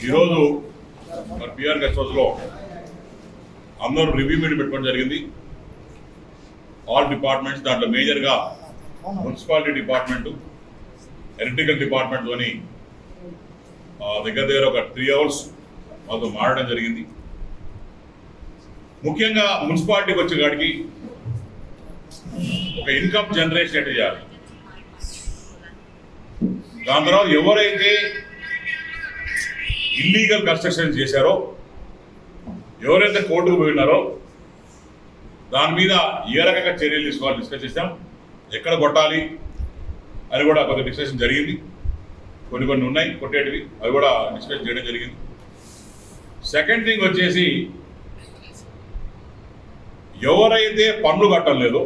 ఈరోజు మరి PR guest హౌస్లో అందరూ రివ్యూ మీటింగ్ పెట్టుకోవడం జరిగింది. ఆల్ డిపార్ట్మెంట్స్, దాంట్లో మేజర్గా మున్సిపాలిటీ డిపార్ట్మెంటు, ఎలక్ట్రికల్ డిపార్ట్మెంట్లోని దగ్గర ఒక 3 hours మాతో మాట్లాడడం జరిగింది. ముఖ్యంగా మున్సిపాలిటీకి వచ్చే కాడికి ఒక ఇన్కమ్ జనరేషన్ ఎట్లా చేయాలి, దాని తర్వాత ఎవరైతే ఇల్లీగల్ కన్స్ట్రక్షన్ చేశారో, ఎవరైతే కోర్టుకు పోయినారో దాని మీద ఏ రకంగా చర్యలు తీసుకోవాలి డిస్కస్ చేసాం. ఎక్కడ కొట్టాలి అని కూడా కొంత డిస్కషన్ జరిగింది. కొన్ని ఉన్నాయి కొట్టేటివి, అవి కూడా డిస్కస్ చేయడం జరిగింది. సెకండ్ థింగ్ వచ్చేసి, ఎవరైతే పన్ను కట్టడం లేదో,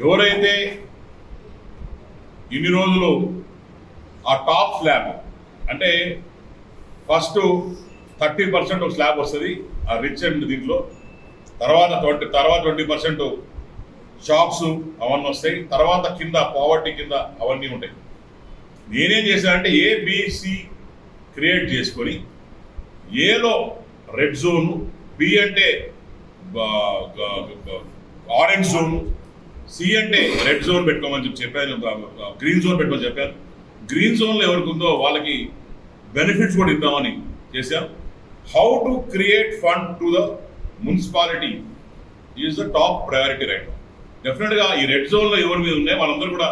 ఎవరైతే ఇన్ని రోజులు ఆ టాప్ స్లాబ్ అంటే ఫస్ట్ 30% ఒక స్లాబ్ వస్తుంది ఆ రిచ్ అండ్ దీంట్లో, తర్వాత 20% షాప్స్ అవన్నీ వస్తాయి, తర్వాత కింద పావర్టీ కింద అవన్నీ ఉంటాయి. నేనేం చేశానంటే ఏబిసి క్రియేట్ చేసుకొని, ఏలో రెడ్ జోను, బి అంటే ఆరెంజ్ జోను, సి అంటే రెడ్ జోన్ పెట్టుకోమని చెప్పాను, గ్రీన్ జోన్ పెట్టుకోమని చెప్పాను. గ్రీన్ జోన్లో ఎవరికి ఉందో వాళ్ళకి బెనిఫిట్స్ కూడా ఇద్దామని చేశాను. How to create fund to the municipality is the top priority right. డెఫినెట్గా ఈ రెడ్ జోన్లో ఎవరి మీద ఉన్నాయి వాళ్ళందరూ కూడా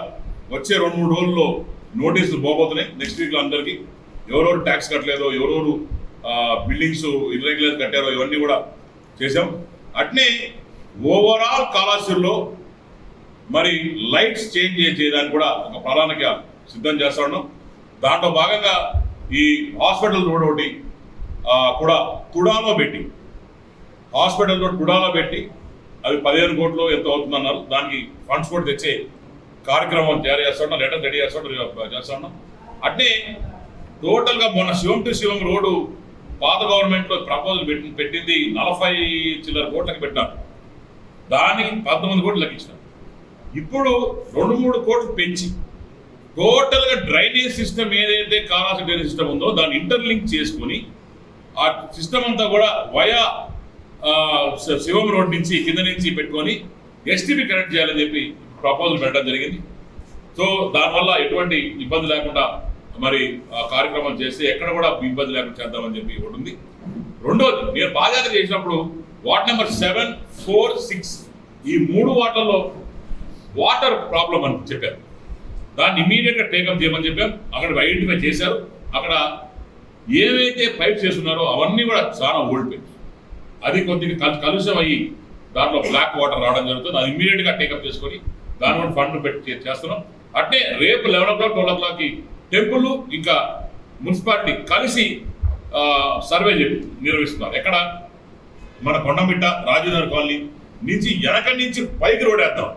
వచ్చే 2-3 రోజుల్లో నోటీసులు పోబోతున్నాయి. నెక్స్ట్ వీక్లో అందరికీ ఎవరెవరు ట్యాక్స్ కట్టలేదో, ఎవరెవరు బిల్డింగ్స్ ఇర్రెగ్యులర్ కట్టారో ఇవన్నీ కూడా చేసాం. అట్నే ఓవరాల్ కాళహస్తిలో మరి లైట్స్ చేంజ్ చేయడానికి కూడా ఒక ప్రణాళిక సిద్ధం చేస్తా ఉన్నాం. దాంట్లో భాగంగా ఈ హాస్పిటల్ రోడ్ ఒకటి కూడా తుడాలో పెట్టి, హాస్పిటల్ రోడ్ తుడాలో పెట్టి అది 15 కోట్లు ఎంత అవుతుందన్నారు. దానికి ఫండ్స్ కూడా తెచ్చే కార్యక్రమం తయారు చేస్తున్నాం, లెటర్ రెడీ చేస్తున్నాం. అంటే టోటల్గా మొన్న శివం టు శివం రోడ్డు పాత గవర్నమెంట్లో ప్రపోజల్ పెట్టింది 40 చిల్లర కోట్లకి పెట్టినారు. దానికి 19 కోట్లు లెక్కించినారు. ఇప్పుడు 2-3 కోట్లు పెంచి టోటల్గా డ్రైనేజ్ సిస్టమ్ ఏదైతే కాళహస్తి డ్రైనేజ్ సిస్టమ్ ఉందో దాన్ని ఇంటర్లింక్ చేసుకుని ఆ సిస్టమ్ అంతా కూడా వయా శివం రోడ్ నుంచి కింద నుంచి పెట్టుకొని ఎస్టీపీ కనెక్ట్ చేయాలని చెప్పి ప్రపోజల్ పెట్టడం జరిగింది. సో దానివల్ల ఎటువంటి ఇబ్బంది లేకుండా మరి ఆ కార్యక్రమం చేస్తే ఎక్కడ కూడా ఇబ్బంది లేకుండా చేద్దామని చెప్పి ఒకటి ఉంది. రెండోది, నేను బాధ్యత చేసినప్పుడు వార్డ్ నెంబర్ 7, 4, 6 ఈ 3 వార్డులలో వాటర్ ప్రాబ్లం అని చెప్పారు. దాన్ని ఇమీడియట్గా టేకప్ చేయమని చెప్పాం. అక్కడ ఐడెంటిఫై చేశారు. అక్కడ ఏవైతే పైప్స్ చేస్తున్నారో అవన్నీ కూడా చాలా ఓల్డ్ పైప్స్, అది కొద్దిగా కలుషం అయ్యి దాంట్లో బ్లాక్ వాటర్ రావడం జరుగుతుంది. అది ఇమీడియట్గా టేకప్ చేసుకొని దాని వల్ల ఫండ్ పెట్టి చేస్తున్నాం. అంటే రేపు 11 o'clock 12 o'clockకి టెంపుల్ ఇంకా మున్సిపాలిటీ కలిసి సర్వే నిర్వహిస్తున్నారు. ఎక్కడ మన కొండమిట్ట రాజీనగర్ కాలనీ నుంచి వెనక నుంచి పైకి రోడ్ వేద్దాం.